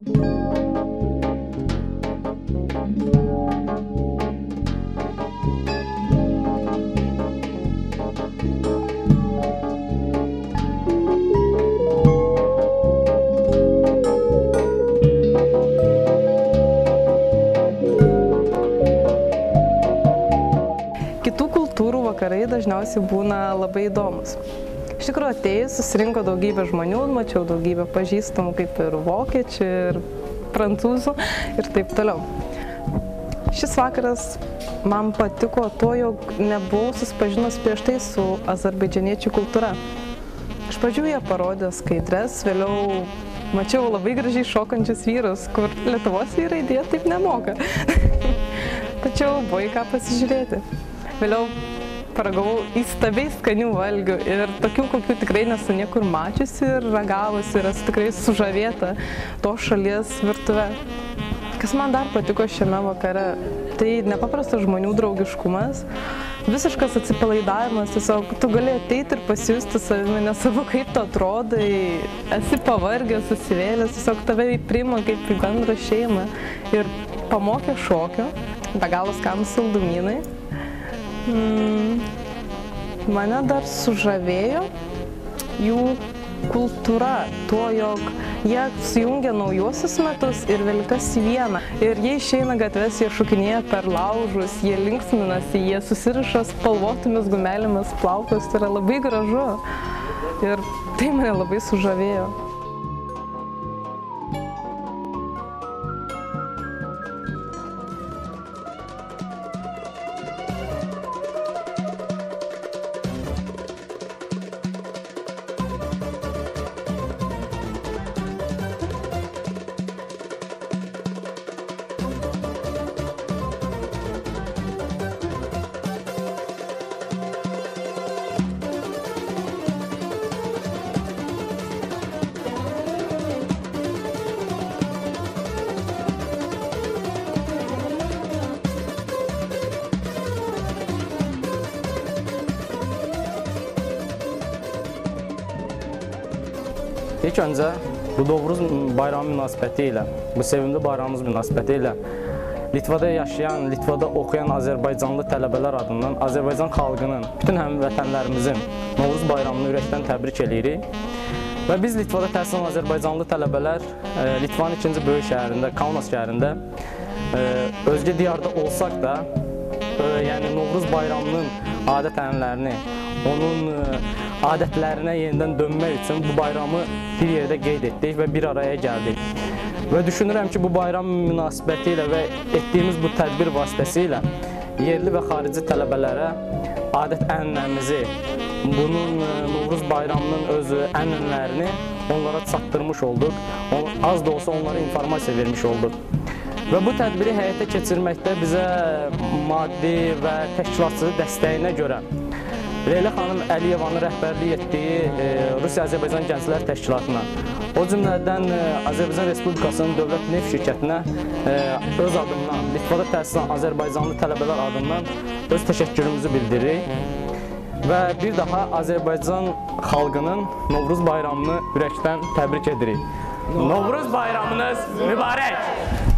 Kitų kultūrų vakarai dažniausiai būna labai įdomus. Iš tikrųjų, atėjus susirinko daugybė žmonių, mačiau daugybę pažįstamų kaip ir vokiečių, ir prancūzų ir taip toliau. Šis vakaras man patiko tuo, jog nebuvau susipažinus prieš tai su azerbaidžaniečių kultūra. Iš pradžių jie parodė skaidres, vėliau mačiau labai gražiai šokančius vyrus, kur Lietuvos vyrai dėja taip nemoka. Tačiau buvo į ką pasižiūrėti. Vėliau paragavau įstabiai skanių valgių ir tokių, kokių tikrai nesu niekur mačiusi ir ragavusi ir esu tikrai sužavėta tos šalies virtuve. Kas man dar patiko šiame vakare, tai nepaprastas žmonių draugiškumas, visiškas atsipalaidavimas, tiesiog tu gali ateiti ir pasijusti savimi, nesvarbu kaip tu atrodai, esi pavargęs, susivėlęs, tiesiog tave priima kaip į bendrą šeimą ir pamokė šokio, be galo skanūs saldumynai. Mane dar sužavėjo jų kultūra, tuo, jog jie sujungia naujuosius metus ir Velykas į vieną. Ir jie išeina gatves, jie šokinėja per laužus, jie linksminasi, jie susiriša spalvotomis gumelėmis plaukus, tai yra labai gražu. Ir tai mane labai sužavėjo. İlk öncə bu Novruz bayramı münasibətilə, bu sevimli bayramımız münasibətilə Litvada yaşayan, Litvada oxuyan Azərbaycanlı tələbələr adından Azərbaycan xalqının, bütün həmvətənlərimizin Novruz bayramını ürəkdən təbrik edirik. Və biz Litvada təhsil alan Azərbaycanlı tələbələr Litvanın ikinci böyük şəhərində, Kaunas şəhərində özgə diyarda olsaq da, yəni Novruz bayramının adət-ənənələrini, onun adətlərinə yenidən dönmək üçün bu bayramı bir yerdə qeyd etdik və bir araya gəldik. Və düşünürəm ki, bu bayram münasibəti ilə və etdiyimiz bu tədbir vasitəsilə yerli və xarici tələbələrə adət-ənənəmizi, bunun Novruz bayramının öz ənənələrini onlara çatdırmış olduq. Az da olsa onlara informasiya vermiş olduq. Və bu tədbiri həyata keçirməkdə bizə maddi və təşkilatçı dəstəyinə görə Leyla xanım Əliyevanın rəhbərlik etdiyi Rusiya-Azərbaycan Gənclər Təşkilatına, o cümlədən Azərbaycan Respublikasının Dövlət Neft şirkətinə öz adımdan, Litvada təhsil alan Azərbaycanlı tələbələr adından öz təşəkkürümüzü bildiririk. Və bir daha Azərbaycan xalqının Novruz bayramını ürəkdən təbrik edirik. Novruz bayramınız mübarək!